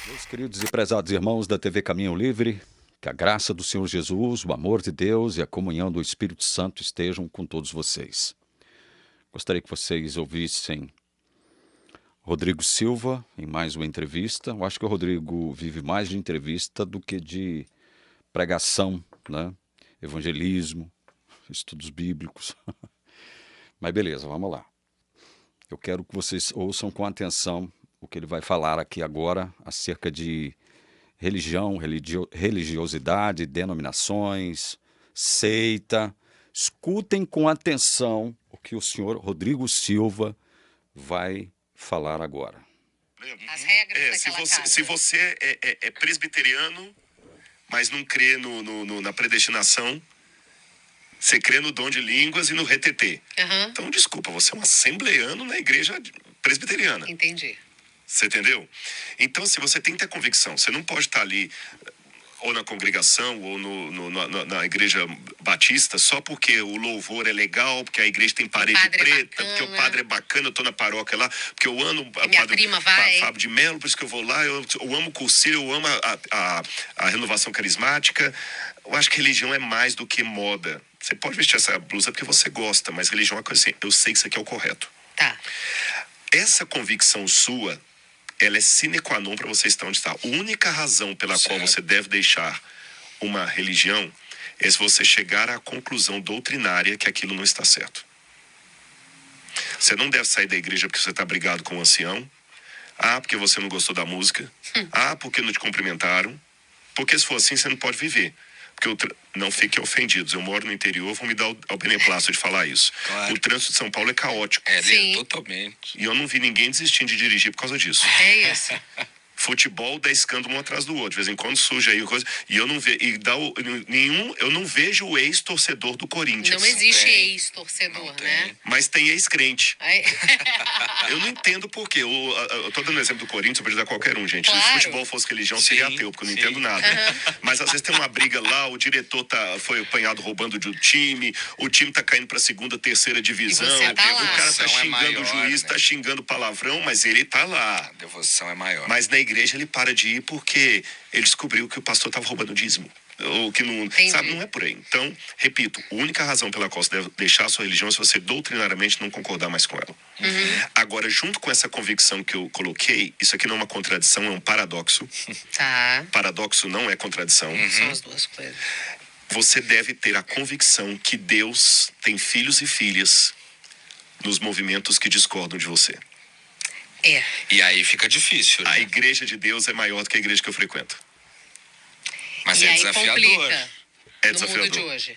Meus queridos e prezados irmãos da TV Caminho Livre, que a graça do Senhor Jesus, o amor de Deus e a comunhão do Espírito Santo estejam com todos vocês. Gostaria que vocês ouvissem Rodrigo Silva em mais uma entrevista. Eu acho que o Rodrigo vive mais de entrevista do que de pregação, né? Evangelismo, estudos bíblicos. Mas beleza, vamos lá. Eu quero que vocês ouçam com atenção o que ele vai falar aqui agora acerca de religião, religiosidade, denominações, seita. Escutem com atenção o que o senhor Rodrigo Silva vai falar agora. As regras se você é presbiteriano, mas não crê na predestinação, você crê no dom de línguas e no retetê. Então, desculpa, você é um assembleano na igreja presbiteriana. Entendi. Você entendeu? Então, se você tem que ter convicção, você não pode estar ali ou na congregação ou na igreja batista só porque o louvor é legal, porque a igreja tem parede preta, porque o padre é bacana, eu tô na paróquia lá, porque eu amo o minha prima vai. Fábio de Melo, por isso que eu vou lá, eu amo o cursilho, eu amo a renovação carismática. Eu acho que religião é mais do que moda. Você pode vestir essa blusa porque você gosta, mas religião é uma coisa assim, eu sei que isso aqui é o correto. Tá. Essa convicção sua, ela é sine qua non para você estar onde está. A única razão pela qual você deve deixar uma religião é se você chegar à conclusão doutrinária que aquilo não está certo. Você não deve sair da igreja porque você está brigado com o ancião. Porque você não gostou da música. Porque não te cumprimentaram. Porque se for assim, você não pode viver. Porque não fiquem ofendidos. Eu moro no interior, vão me dar o beneplácito de falar isso. Claro. O trânsito de São Paulo é caótico. Totalmente. E eu não vi ninguém desistindo de dirigir por causa disso. É isso. Futebol dá escândalo um atrás do outro. De vez em quando surge aí coisa. E eu não vejo. Eu não vejo o ex-torcedor do Corinthians. Não existe ex-torcedor, né? Mas tem ex-crente. Aí- Eu não entendo por quê. Eu tô dando exemplo do Corinthians, eu vou ajudar qualquer um, gente. Claro. Se futebol fosse religião, seria ateu, porque eu não entendo nada. Mas às vezes tem uma briga lá, o diretor foi apanhado roubando de um time, o time tá caindo pra segunda, terceira divisão, E você tá lá. o cara tá Devoção é xingando maior, o juiz, né? tá xingando palavrão, mas ele tá lá. A devoção é maior. Mas na igreja ele para de ir porque ele descobriu que o pastor estava roubando dízimo. Ou que não, Entendi. sabe, não é por aí. Então, repito, a única razão pela qual você deve deixar a sua religião é se você doutrinariamente não concordar mais com ela. Agora, junto com essa convicção que eu coloquei, isso aqui não é uma contradição, é um paradoxo. Tá. Paradoxo não é contradição. São as duas coisas. Você deve ter a convicção que Deus tem filhos e filhas nos movimentos que discordam de você. É. E aí fica difícil, A né? igreja de Deus é maior do que a igreja que eu frequento. Mas E é aí desafiador. complica. É No desafiador. mundo de hoje.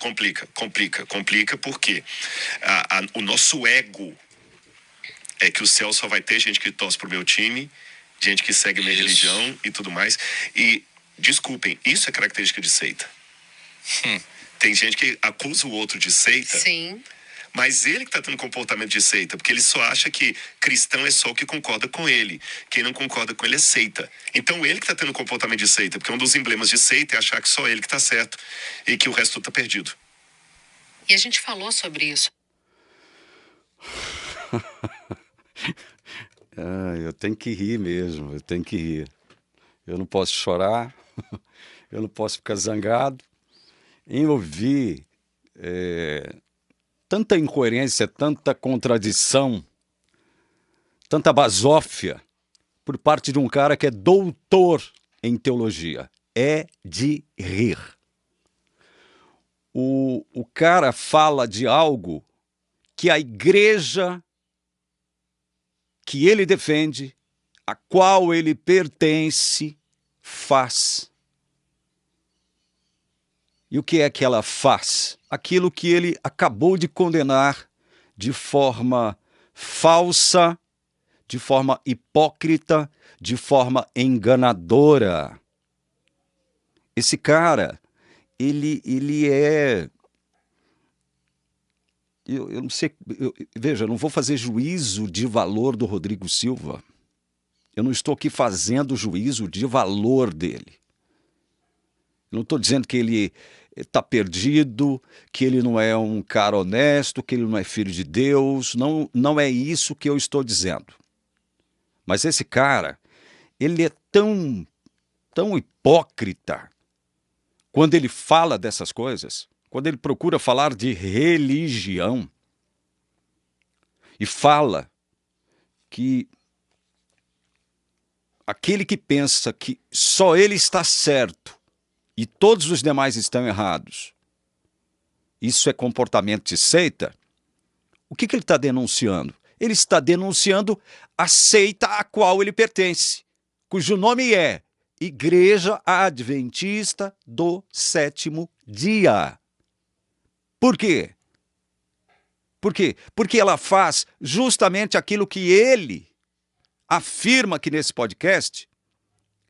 Complica porque o nosso ego é que o céu só vai ter gente que torce pro meu time, gente que segue minha Isso. religião e tudo mais. E, desculpem, isso é característica de seita. Tem gente que acusa o outro de seita, Sim. mas ele que tá tendo comportamento de seita, porque ele só acha que cristão é só o que concorda com ele. Quem não concorda com ele é seita. Então ele que tá tendo comportamento de seita, porque um dos emblemas de seita é achar que só ele que tá certo e que o resto tá perdido. E a gente falou sobre isso. Eu tenho que rir mesmo, eu tenho que rir. Eu não posso chorar, eu não posso ficar zangado em ouvir tanta incoerência, tanta contradição, tanta basófia por parte de um cara que é doutor em teologia. É de rir. O cara fala de algo que a igreja que ele defende, a qual ele pertence, faz. E o que é que ela faz? Aquilo que ele acabou de condenar de forma falsa, de forma hipócrita, de forma enganadora. Esse cara, ele é... Eu não sei... Veja, eu não vou fazer juízo de valor do Rodrigo Silva. Eu não estou aqui fazendo juízo de valor dele. Eu não estou dizendo que ele está perdido, que ele não é um cara honesto, que ele não é filho de Deus. Não é isso que eu estou dizendo. Mas esse cara, ele é tão tão hipócrita quando ele fala dessas coisas, quando ele procura falar de religião e fala que aquele que pensa que só ele está certo e todos os demais estão errados, isso é comportamento de seita. O que ele está denunciando? Ele está denunciando a seita a qual ele pertence, cujo nome é Igreja Adventista do Sétimo Dia. Por quê? Por quê? Porque ela faz justamente aquilo que ele afirma aqui nesse podcast,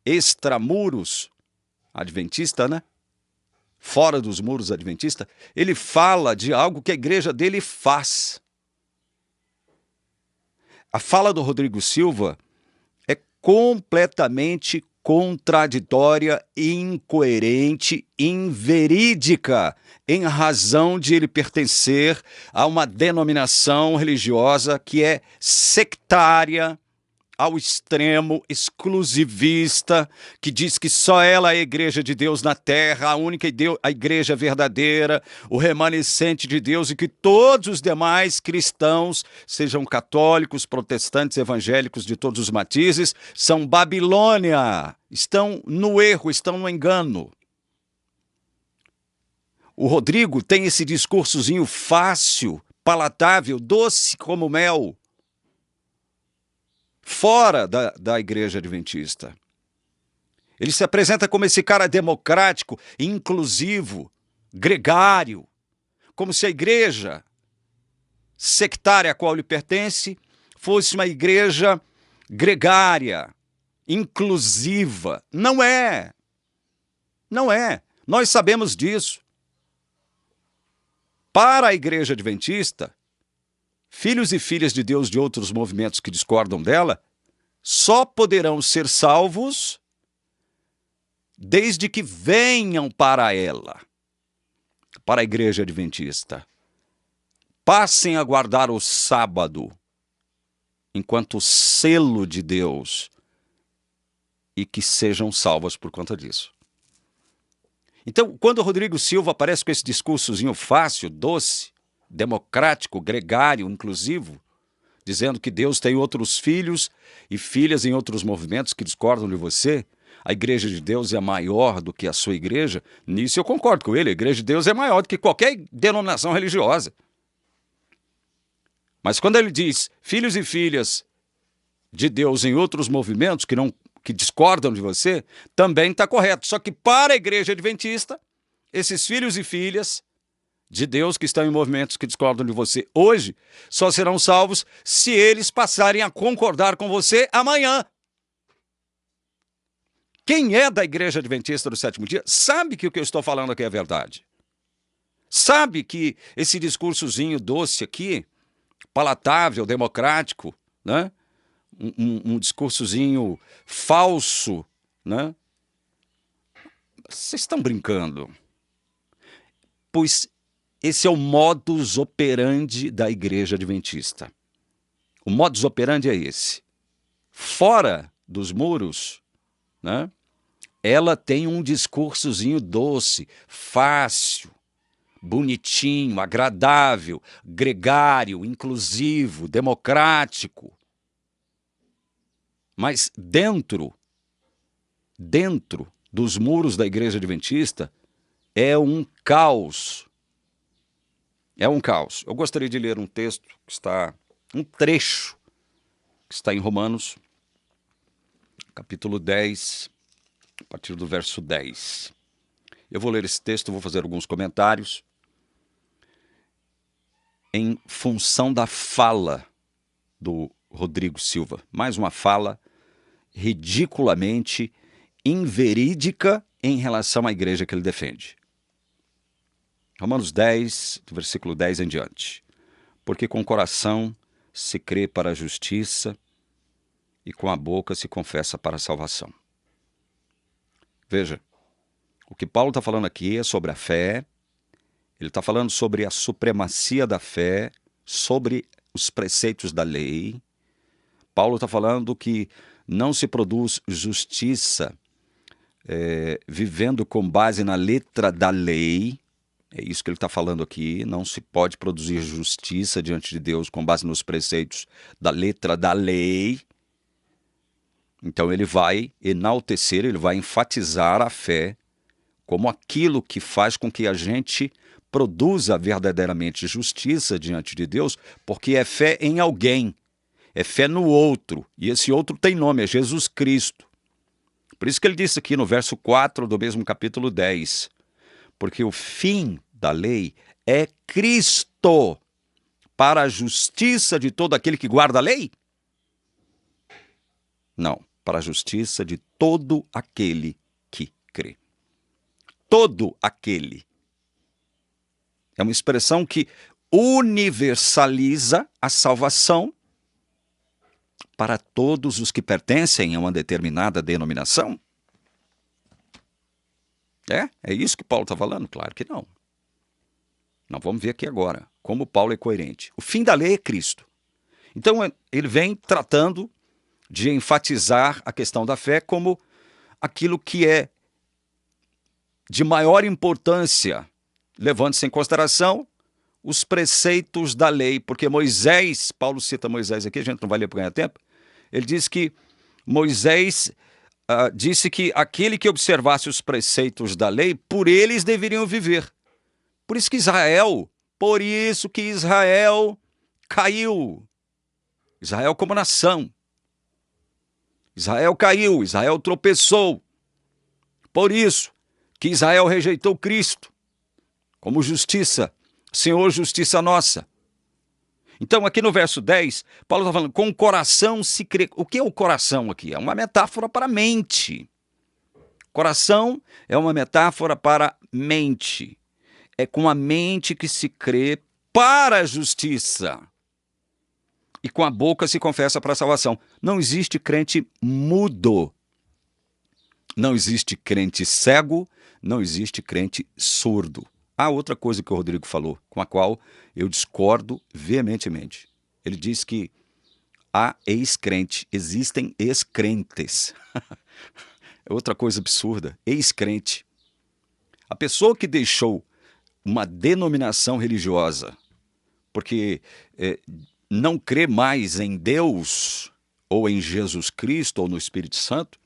extramuros adventista, né? Fora dos muros adventista, ele fala de algo que a igreja dele faz. A fala do Rodrigo Silva é completamente contraditória, incoerente, inverídica, em razão de ele pertencer a uma denominação religiosa que é sectária, ao extremo, exclusivista, que diz que só ela é a igreja de Deus na terra, a única a igreja verdadeira, o remanescente de Deus, e que todos os demais cristãos, sejam católicos, protestantes, evangélicos de todos os matizes, são Babilônia, estão no erro, estão no engano. O Rodrigo tem esse discursozinho fácil, palatável, doce como mel, fora da igreja adventista. Ele se apresenta como esse cara democrático, inclusivo, gregário, como se a igreja sectária a qual ele pertence fosse uma igreja gregária, inclusiva. Não é. Não é. Nós sabemos disso. Para a igreja adventista, filhos e filhas de Deus de outros movimentos que discordam dela só poderão ser salvos desde que venham para ela, para a igreja adventista. Passem a guardar o sábado enquanto selo de Deus e que sejam salvas por conta disso. Então, quando o Rodrigo Silva aparece com esse discursozinho fácil, doce, democrático, gregário, inclusivo, dizendo que Deus tem outros filhos e filhas em outros movimentos que discordam de você, a igreja de Deus é maior do que a sua igreja, nisso eu concordo com ele, a igreja de Deus é maior do que qualquer denominação religiosa. Mas quando ele diz filhos e filhas de Deus em outros movimentos que discordam de você, também está correto. Só que para a igreja adventista, esses filhos e filhas de Deus que estão em movimentos que discordam de você hoje, só serão salvos se eles passarem a concordar com você amanhã. Quem é da igreja adventista do sétimo dia sabe que o que eu estou falando aqui é verdade. Sabe que esse discursozinho doce aqui, palatável, democrático, né? Um discursozinho falso, né? Vocês estão brincando. Pois esse é o modus operandi da igreja adventista. O modus operandi é esse. Fora dos muros, né? Ela tem um discursozinho doce, fácil, bonitinho, agradável, gregário, inclusivo, democrático. Mas dentro dos muros da igreja adventista é um caos. É um caos. Eu gostaria de ler um trecho que está em Romanos, capítulo 10, a partir do verso 10. Eu vou ler esse texto, vou fazer alguns comentários em função da fala do Rodrigo Silva. Mais uma fala ridiculamente inverídica em relação à igreja que ele defende. Romanos 10, do versículo 10 em diante. Porque com o coração se crê para a justiça e com a boca se confessa para a salvação. Veja, o que Paulo está falando aqui é sobre a fé, ele está falando sobre a supremacia da fé, sobre os preceitos da lei. Paulo está falando que não se produz justiça vivendo com base na letra da lei. É isso que ele está falando aqui. Não se pode produzir justiça diante de Deus com base nos preceitos da letra da lei. Então ele vai enaltecer, ele vai enfatizar a fé como aquilo que faz com que a gente produza verdadeiramente justiça diante de Deus, porque é fé em alguém, é fé no outro, e esse outro tem nome, é Jesus Cristo. Por isso que ele disse aqui no verso 4 do mesmo capítulo 10, porque o fim da lei é Cristo para a justiça de todo aquele que guarda a lei? Não, para a justiça de todo aquele que crê. Todo aquele. É uma expressão que universaliza a salvação para todos os que pertencem a uma determinada denominação. É isso que Paulo está falando? Claro que não. Nós vamos ver aqui agora como Paulo é coerente. O fim da lei é Cristo. Então ele vem tratando de enfatizar a questão da fé como aquilo que é de maior importância, levando-se em consideração os preceitos da lei, porque Moisés, Paulo cita Moisés aqui, a gente não vai ler para ganhar tempo, ele diz que Moisés disse que aquele que observasse os preceitos da lei, por eles deveriam viver. Por isso que Israel caiu. Israel como nação. Israel caiu, Israel tropeçou. Por isso que Israel rejeitou Cristo como justiça, Senhor, justiça nossa. Então aqui no verso 10, Paulo está falando, com o coração se crê. O que é o coração aqui? É uma metáfora para a mente. Coração é uma metáfora para a mente. É com a mente que se crê para a justiça. E com a boca se confessa para a salvação. Não existe crente mudo. Não existe crente cego. Não existe crente surdo. Há outra coisa que o Rodrigo falou, com a qual eu discordo veementemente. Ele diz que há ex-crente, existem ex-crentes. É outra coisa absurda, ex-crente. A pessoa que deixou uma denominação religiosa porque não crê mais em Deus, ou em Jesus Cristo, ou no Espírito Santo,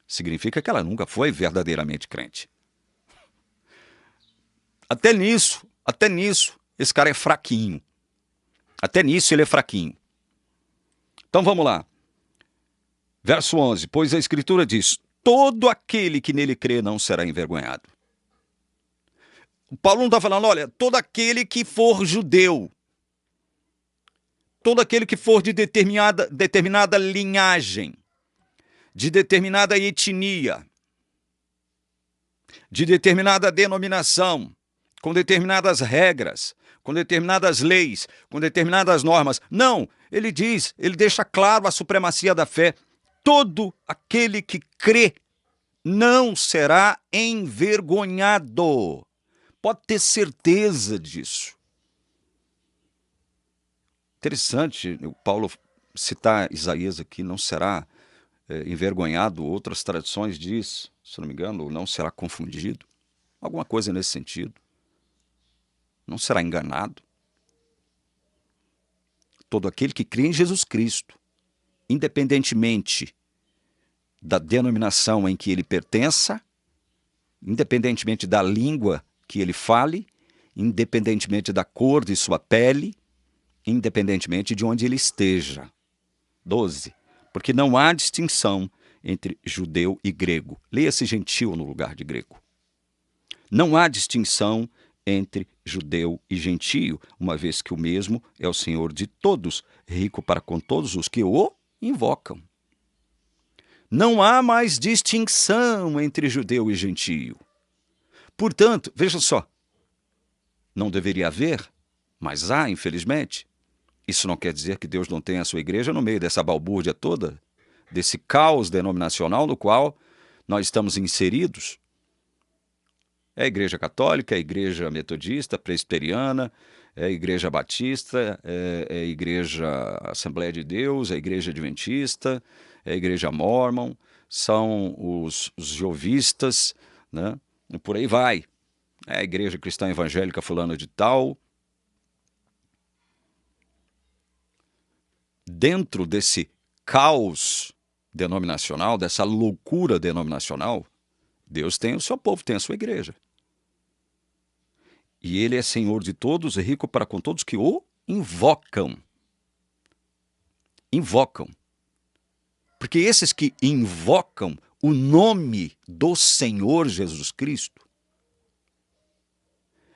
significa que ela nunca foi verdadeiramente crente. Até nisso, esse cara é fraquinho. Até nisso ele é fraquinho. Então vamos lá. Verso 11. Pois a Escritura diz, todo aquele que nele crê não será envergonhado. O Paulo não está falando, olha, todo aquele que for judeu, todo aquele que for de determinada linhagem, de determinada etnia, de determinada denominação, com determinadas regras, com determinadas leis, com determinadas normas. Não, ele deixa claro a supremacia da fé. Todo aquele que crê não será envergonhado. Pode ter certeza disso. Interessante o Paulo citar Isaías aqui, não será envergonhado. Outras traduções diz, se não me engano, não será confundido. Alguma coisa nesse sentido. Não será enganado. Todo aquele que crê em Jesus Cristo, independentemente da denominação em que ele pertença, independentemente da língua que ele fale, independentemente da cor de sua pele, independentemente de onde ele esteja. 12. Porque não há distinção entre judeu e grego. Leia-se gentil no lugar de grego. Não há distinção entre judeu e gentio, uma vez que o mesmo é o Senhor de todos, rico para com todos os que o invocam. Não há mais distinção entre judeu e gentio. Portanto, veja só, não deveria haver, mas há, infelizmente. Isso não quer dizer que Deus não tenha a sua igreja no meio dessa balbúrdia toda, desse caos denominacional no qual nós estamos inseridos. É a igreja católica, é a igreja metodista, presbiteriana, é a igreja batista, é a igreja Assembleia de Deus, é a igreja adventista, é a igreja mórmon. são os jeovistas, né? E por aí vai. É a igreja cristã evangélica fulana de tal. Dentro desse caos denominacional, dessa loucura denominacional, Deus tem o seu povo, tem a sua igreja. E ele é Senhor de todos e rico para com todos que o invocam. Invocam. Porque esses que invocam o nome do Senhor Jesus Cristo,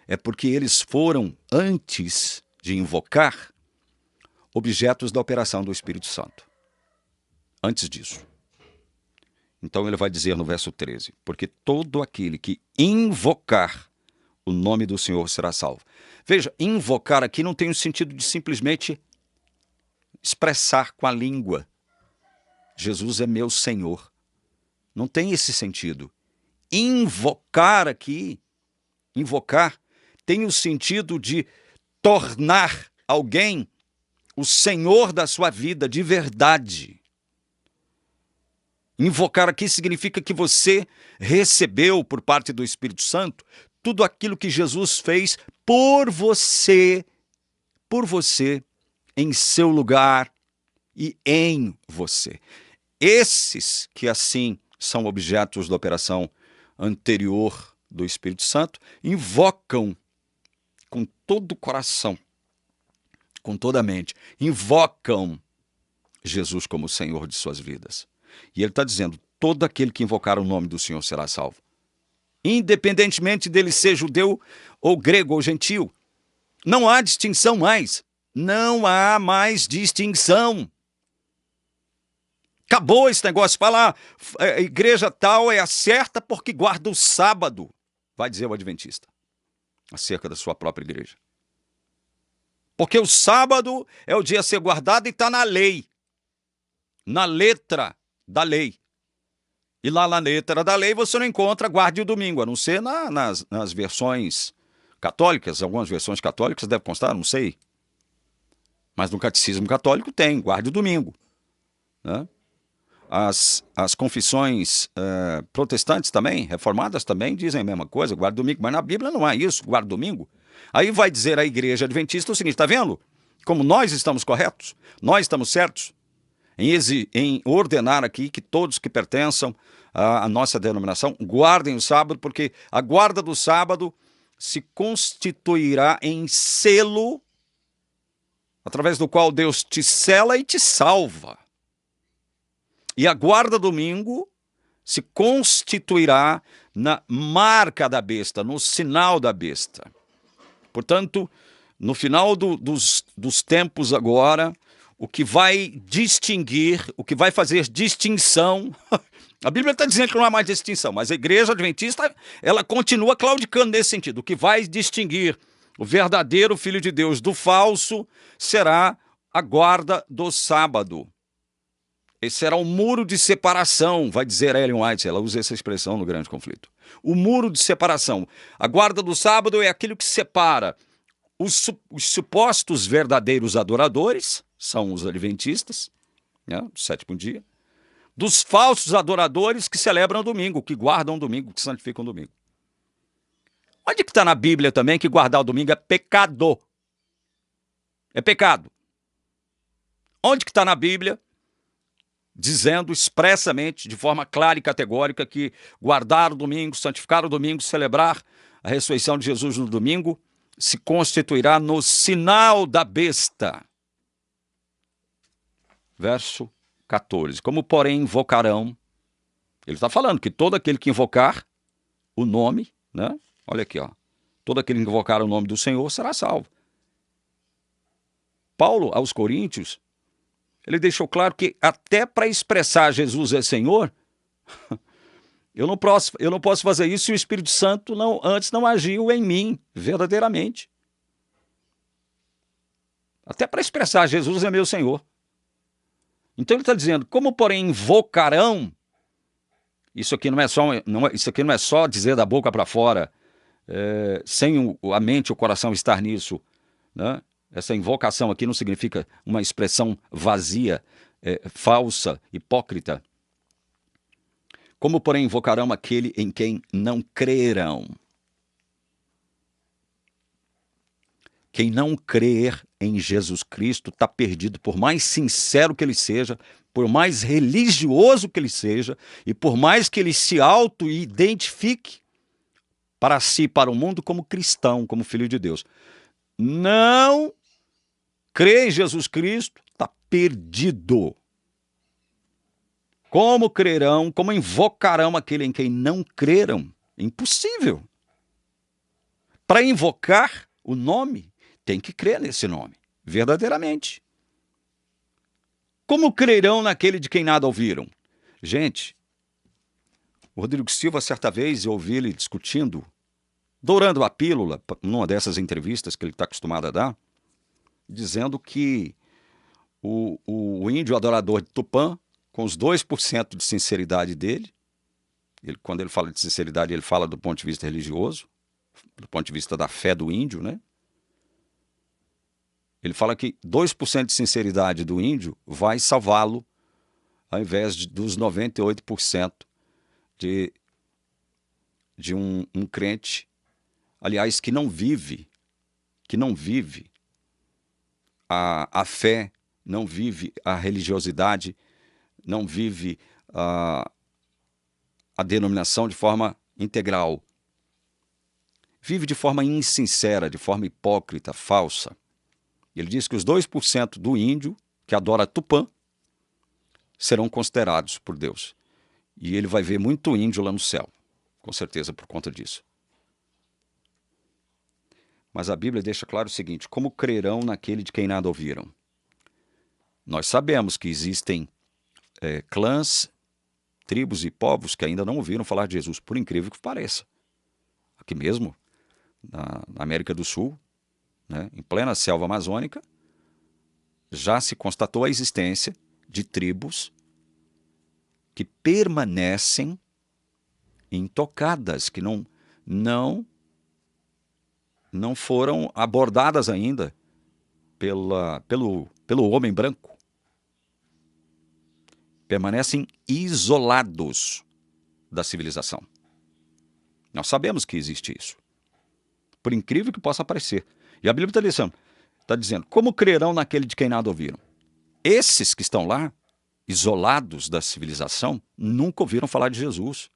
é porque eles foram, antes de invocar, objetos da operação do Espírito Santo. Antes disso. Então ele vai dizer no verso 13, porque todo aquele que invocar o nome do Senhor será salvo. Veja, invocar aqui não tem o sentido de simplesmente expressar com a língua. Jesus é meu Senhor. Não tem esse sentido. Invocar aqui, invocar, tem o sentido de tornar alguém o Senhor da sua vida de verdade. Invocar aqui significa que você recebeu por parte do Espírito Santo tudo aquilo que Jesus fez por você, em seu lugar e em você. Esses que assim são objetos da operação anterior do Espírito Santo, invocam com todo o coração, com toda a mente, invocam Jesus como Senhor de suas vidas. E ele está dizendo, todo aquele que invocar o nome do Senhor será salvo. Independentemente dele ser judeu ou grego ou gentil. Não há distinção mais. Não há mais distinção. Acabou esse negócio. Falar, a igreja tal é a certa porque guarda o sábado. Vai dizer o adventista. Acerca da sua própria igreja. Porque o sábado é o dia a ser guardado e está na lei. Na letra da lei. E lá na letra da lei você não encontra guarde o domingo, a não ser nas versões católicas. Algumas versões católicas devem constar, não sei. Mas no catecismo católico tem, guarde o domingo. Né? As confissões protestantes também, reformadas também, dizem a mesma coisa, guarde o domingo. Mas na Bíblia não há isso, guarde o domingo. Aí vai dizer a igreja adventista o seguinte, está vendo? Como nós estamos corretos, nós estamos certos em ordenar aqui que todos que pertençam à nossa denominação guardem o sábado, porque a guarda do sábado se constituirá em selo através do qual Deus te sela e te salva. E a guarda do domingo se constituirá na marca da besta, no sinal da besta. Portanto, no final dos tempos agora, o que vai distinguir, o que vai fazer distinção... A Bíblia está dizendo que não há mais distinção, mas a igreja adventista, ela continua claudicando nesse sentido. O que vai distinguir o verdadeiro Filho de Deus do falso será a guarda do sábado. Esse será um muro de separação, vai dizer Ellen White, ela usa essa expressão no Grande Conflito. O muro de separação. A guarda do sábado é aquilo que separa os supostos verdadeiros adoradores, são os adventistas, né, do sétimo dia, dos falsos adoradores que celebram o domingo, que guardam o domingo, que santificam o domingo. Onde que está na Bíblia também que guardar o domingo é pecado? É pecado. Onde que está na Bíblia dizendo expressamente, de forma clara e categórica, que guardar o domingo, santificar o domingo, celebrar a ressurreição de Jesus no domingo, se constituirá no sinal da besta. Verso 14. Como, porém, invocarão... Ele está falando que todo aquele que invocar o nome, né? Olha aqui, ó. Todo aquele que invocar o nome do Senhor será salvo. Paulo, aos Coríntios, ele deixou claro que até para expressar Jesus é Senhor, eu não posso fazer isso se o Espírito Santo antes não agiu em mim, verdadeiramente. Até para expressar Jesus é meu Senhor. Então ele está dizendo, como porém invocarão, isso aqui não é só dizer da boca para fora, sem a mente e o coração estar nisso, né? Essa invocação aqui não significa uma expressão vazia, falsa, hipócrita. Como, porém, invocarão aquele em quem não crerão? Quem não crer em Jesus Cristo está perdido, por mais sincero que ele seja, por mais religioso que ele seja, e por mais que ele se auto-identifique para si e para o mundo como cristão, como filho de Deus. Não crê em Jesus Cristo, está perdido. Como crerão, como invocarão aquele em quem não creram? Impossível. Para invocar o nome, tem que crer nesse nome, verdadeiramente. Como crerão naquele de quem nada ouviram? Gente, o Rodrigo Silva, certa vez, eu ouvi ele discutindo, dourando a pílula, numa dessas entrevistas que ele está acostumado a dar, dizendo que o índio adorador de Tupã, com os 2% de sinceridade dele, quando ele fala de sinceridade, ele fala do ponto de vista religioso, do ponto de vista da fé do índio, né? Ele fala que 2% de sinceridade do índio vai salvá-lo, ao invés dos 98% de um crente, aliás, que não vive a fé, não vive a religiosidade, não vive a denominação de forma integral. Vive de forma insincera, de forma hipócrita, falsa. Ele diz que os 2% do índio que adora Tupã serão considerados por Deus. E ele vai ver muito índio lá no céu, com certeza por conta disso. Mas a Bíblia deixa claro o seguinte: como crerão naquele de quem nada ouviram? Nós sabemos que existem clãs, tribos e povos que ainda não ouviram falar de Jesus, por incrível que pareça. Aqui mesmo, na América do Sul, né, em plena selva amazônica, já se constatou a existência de tribos que permanecem intocadas, que não foram abordadas ainda pelo homem branco. Permanecem isolados da civilização. Nós sabemos que existe isso, por incrível que possa parecer. E a Bíblia está dizendo, como crerão naquele de quem nada ouviram? Esses que estão lá, isolados da civilização, nunca ouviram falar de Jesus.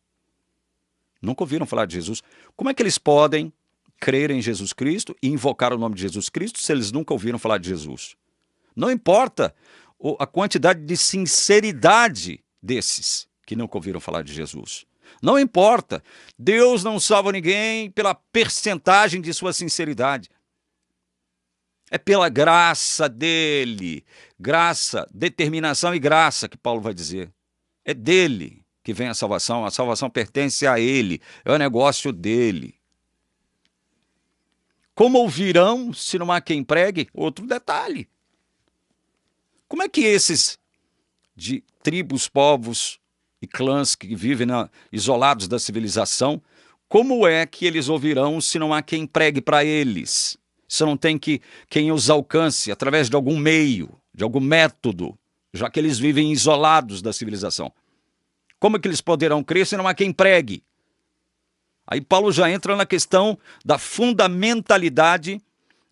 Nunca ouviram falar de Jesus. Como é que eles podem crer em Jesus Cristo e invocar o nome de Jesus Cristo se eles nunca ouviram falar de Jesus? Não importa a quantidade de sinceridade desses que nunca ouviram falar de Jesus. Não importa. Deus não salva ninguém pela percentagem de sua sinceridade. É pela graça dele. Graça, determinação e graça, que Paulo vai dizer. É dele que vem a salvação pertence a ele, é o negócio dele. Como ouvirão se não há quem pregue? Outro detalhe. Como é que esses de tribos, povos e clãs que vivem isolados da civilização, como é que eles ouvirão se não há quem pregue para eles? Se não tem quem os alcance através de algum meio, de algum método, já que eles vivem isolados da civilização? Como é que eles poderão crer se não há quem pregue? Aí Paulo já entra na questão da fundamentalidade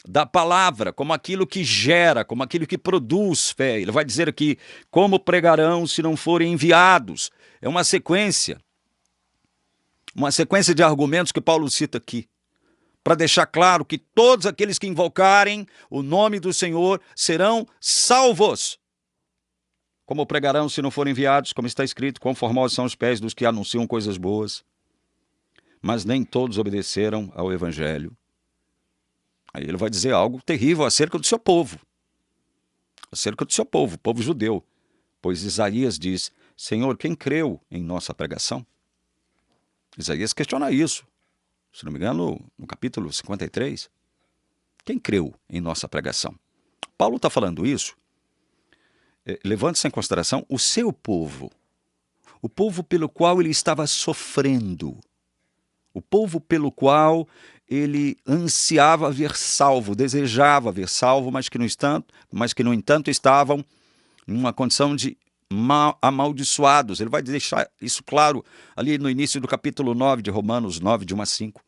da palavra, como aquilo que gera, como aquilo que produz fé. Ele vai dizer aqui, como pregarão se não forem enviados? É uma sequência de argumentos que Paulo cita aqui, para deixar claro que todos aqueles que invocarem o nome do Senhor serão salvos. Como pregarão se não forem enviados? Como está escrito, quão formosos são os pés dos que anunciam coisas boas. Mas nem todos obedeceram ao Evangelho. Aí ele vai dizer algo terrível acerca do seu povo. Acerca do seu povo, o povo judeu. Pois Isaías diz, Senhor, quem creu em nossa pregação? Isaías questiona isso. Se não me engano, no capítulo 53. Quem creu em nossa pregação? Paulo está falando isso, levando-se em consideração o seu povo. O povo pelo qual ele estava sofrendo. O povo pelo qual ele ansiava ver salvo, desejava ver salvo, mas que no entanto estavam em uma condição de amaldiçoados. Ele vai deixar isso claro ali no início do capítulo 9 de Romanos 9, de 1 a 5.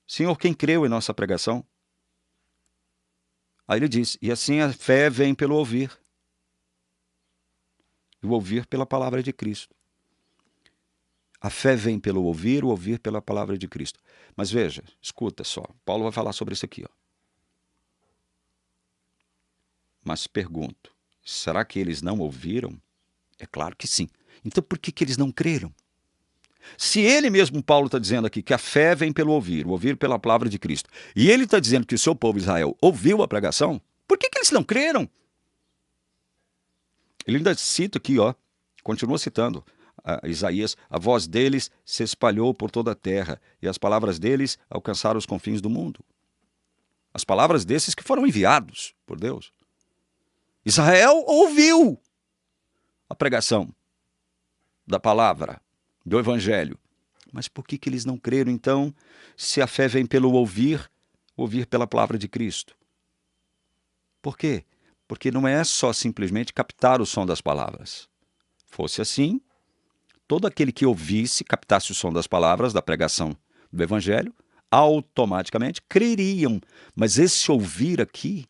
Senhor, quem creu em nossa pregação? Aí ele diz, e assim a fé vem pelo ouvir. E o ouvir pela palavra de Cristo. A fé vem pelo ouvir, o ouvir pela palavra de Cristo. Mas veja, escuta só, Paulo vai falar sobre isso aqui. Ó. Mas pergunto, será que eles não ouviram? É claro que sim. Então por que eles não creram? Se ele mesmo, Paulo, está dizendo aqui que a fé vem pelo ouvir, o ouvir pela palavra de Cristo, e ele está dizendo que o seu povo Israel ouviu a pregação, por que eles não creram? Ele ainda cita aqui, ó, continua citando Isaías, a voz deles se espalhou por toda a terra, e as palavras deles alcançaram os confins do mundo. As palavras desses que foram enviados por Deus. Israel ouviu a pregação da palavra, do evangelho. Mas por que eles não creram, então, se a fé vem pelo ouvir, ouvir pela palavra de Cristo? Por quê? Porque não é só simplesmente captar o som das palavras. Fosse assim, todo aquele que ouvisse, captasse o som das palavras da pregação do evangelho, automaticamente creriam. Mas esse ouvir aqui,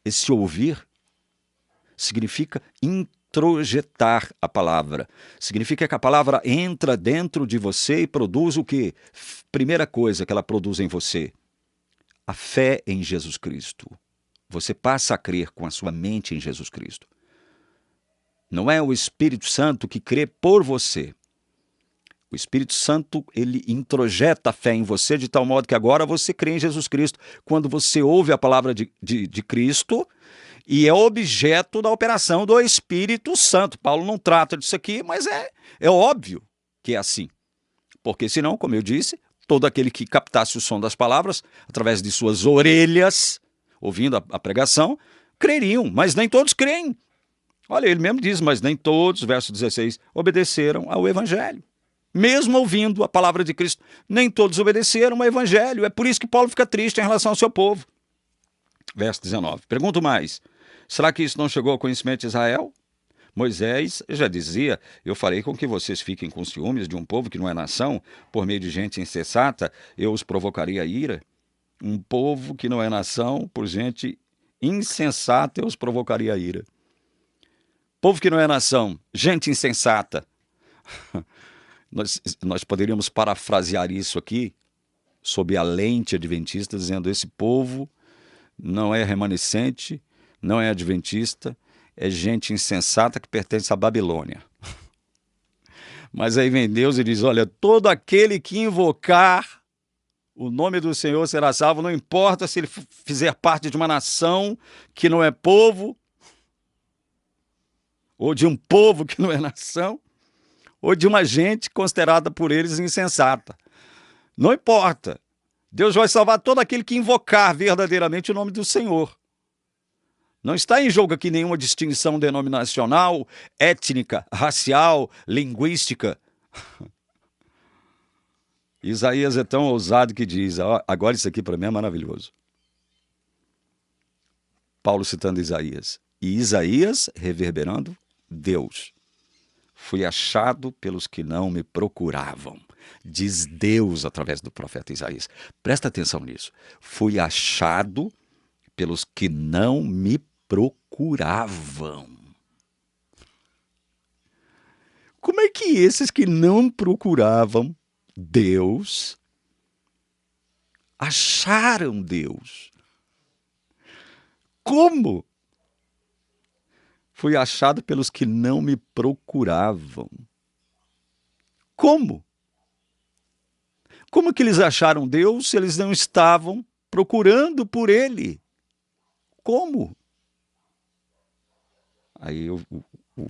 esse ouvir, significa introjetar a palavra. Significa que a palavra entra dentro de você e produz o quê? Primeira coisa que ela produz em você, a fé em Jesus Cristo. Você passa a crer com a sua mente em Jesus Cristo. Não é o Espírito Santo que crê por você. O Espírito Santo, ele introjeta a fé em você de tal modo que agora você crê em Jesus Cristo. Quando você ouve a palavra de Cristo, e é objeto da operação do Espírito Santo. Paulo não trata disso aqui, mas é óbvio que é assim. Porque senão, como eu disse, todo aquele que captasse o som das palavras, através de suas orelhas, ouvindo a pregação, creriam, mas nem todos creem. Olha, ele mesmo diz, mas nem todos, verso 16, obedeceram ao Evangelho. Mesmo ouvindo a palavra de Cristo, nem todos obedeceram ao Evangelho. É por isso que Paulo fica triste em relação ao seu povo. Verso 19. Pergunto mais. Será que isso não chegou ao conhecimento de Israel? Moisés já dizia, eu farei com que vocês fiquem com ciúmes de um povo que não é nação, por meio de gente insensata, eu os provocaria a ira. Um povo que não é nação, por gente insensata, eu os provocaria a ira. Povo que não é nação, gente insensata. Nós poderíamos parafrasear isso aqui, sob a lente adventista, dizendo, esse povo não é remanescente, não é adventista, é gente insensata que pertence à Babilônia. Mas aí vem Deus e diz, olha, todo aquele que invocar o nome do Senhor será salvo, não importa se ele fizer parte de uma nação que não é povo, ou de um povo que não é nação, ou de uma gente considerada por eles insensata. Não importa. Deus vai salvar todo aquele que invocar verdadeiramente o nome do Senhor. Não está em jogo aqui nenhuma distinção denominacional, étnica, racial, linguística. Isaías é tão ousado que diz, agora isso aqui para mim é maravilhoso. Paulo citando Isaías. E Isaías reverberando Deus. Fui achado pelos que não me procuravam. Diz Deus através do profeta Isaías. Presta atenção nisso. Fui achado pelos que não me procuravam. Como é que esses que não procuravam Deus acharam Deus? Como? Fui achado pelos que não me procuravam. Como? Como que eles acharam Deus se eles não estavam procurando por Ele? Como? Aí o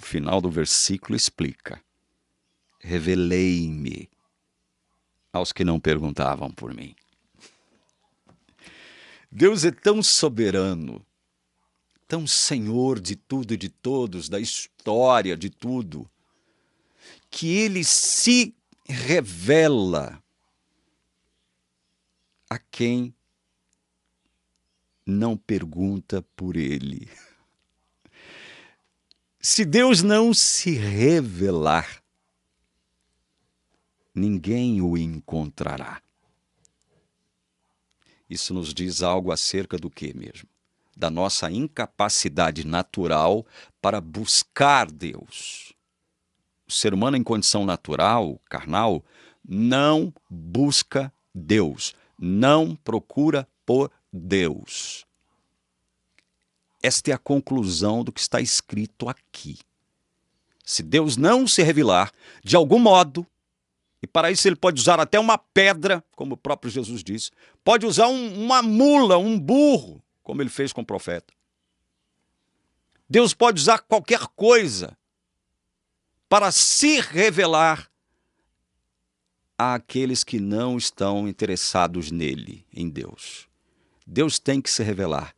final do versículo explica. Revelei-me aos que não perguntavam por mim. Deus é tão soberano, tão Senhor de tudo e de todos, da história de tudo, que Ele se revela a quem não pergunta por Ele. Se Deus não se revelar, ninguém o encontrará. Isso nos diz algo acerca do que mesmo? Da nossa incapacidade natural para buscar Deus. O ser humano em condição natural, carnal, não busca Deus, não procura por Deus. Esta é a conclusão do que está escrito aqui. Se Deus não se revelar, de algum modo, e para isso ele pode usar até uma pedra, como o próprio Jesus disse, pode usar uma mula, um burro, como ele fez com o profeta. Deus pode usar qualquer coisa para se revelar àqueles que não estão interessados nele, em Deus. Deus tem que se revelar.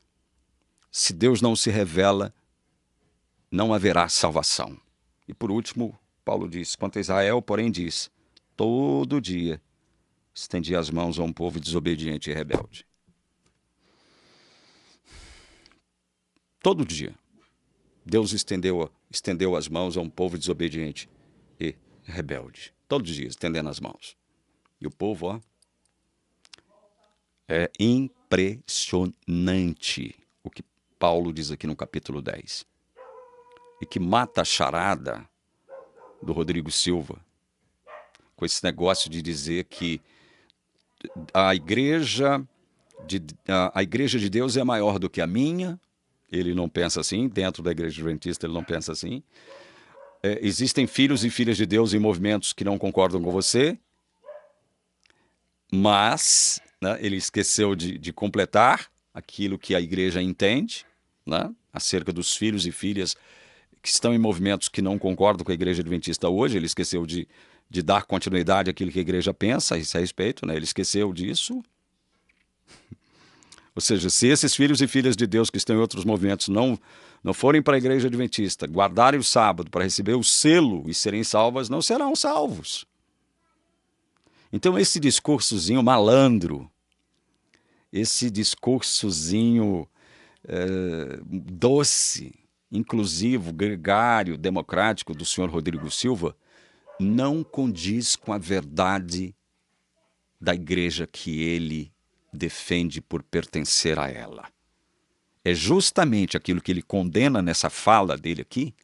Se Deus não se revela, não haverá salvação. E por último, Paulo diz, quanto a Israel, porém diz, todo dia estendia as mãos a um povo desobediente e rebelde. Todo dia, Deus estendeu as mãos a um povo desobediente e rebelde. Todo dia, estendendo as mãos. E o povo, ó, é impressionante o que Paulo diz aqui no capítulo 10. E que mata a charada do Rodrigo Silva, com esse negócio de dizer que a igreja de Deus é maior do que a minha. Ele não pensa assim, dentro da igreja adventista ele não pensa assim. Existem filhos e filhas de Deus em movimentos que não concordam com você, mas, né, ele esqueceu de completar aquilo que a igreja entende, né, acerca dos filhos e filhas que estão em movimentos que não concordam com a igreja adventista hoje. Ele esqueceu de dar continuidade àquilo que a igreja pensa a esse respeito, né? Ele esqueceu disso. Ou seja, se esses filhos e filhas de Deus que estão em outros movimentos não forem para a igreja adventista, guardarem o sábado para receber o selo e serem salvas, não serão salvos. Então esse discursozinho malandro, esse discursozinho doce, inclusivo, gregário, democrático do senhor Rodrigo Silva, não condiz com a verdade da igreja que ele defende por pertencer a ela. É justamente aquilo que ele condena nessa fala dele aqui.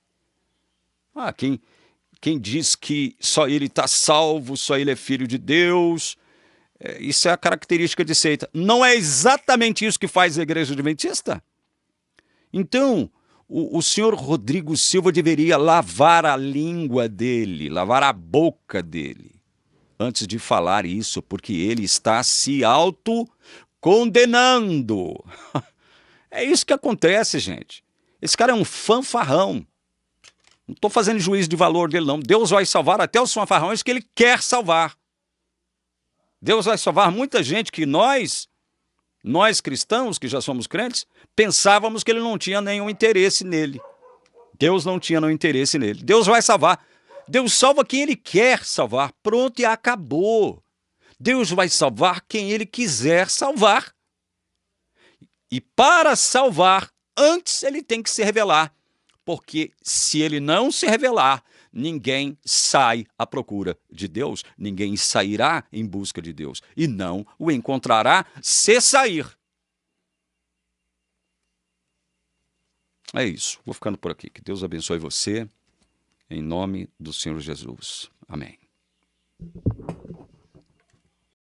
Quem diz que só ele está salvo, só ele é filho de Deus, isso é a característica de seita. Não é exatamente isso que faz a igreja adventista? Então, o senhor Rodrigo Silva deveria lavar a língua dele, lavar a boca dele, antes de falar isso, porque ele está se autocondenando. É isso que acontece, gente. Esse cara é um fanfarrão. Não estou fazendo juízo de valor dele, não. Deus vai salvar até os fanfarrões que ele quer salvar. Deus vai salvar muita gente que nós cristãos, que já somos crentes, pensávamos que ele não tinha nenhum interesse nele. Deus não tinha nenhum interesse nele. Deus vai salvar. Deus salva quem ele quer salvar. Pronto, e acabou. Deus vai salvar quem ele quiser salvar. E para salvar, antes ele tem que se revelar. Porque se ele não se revelar, ninguém sai à procura de Deus. Ninguém sairá em busca de Deus. E não o encontrará se sair. É isso. Vou ficando por aqui. Que Deus abençoe você. Em nome do Senhor Jesus. Amém.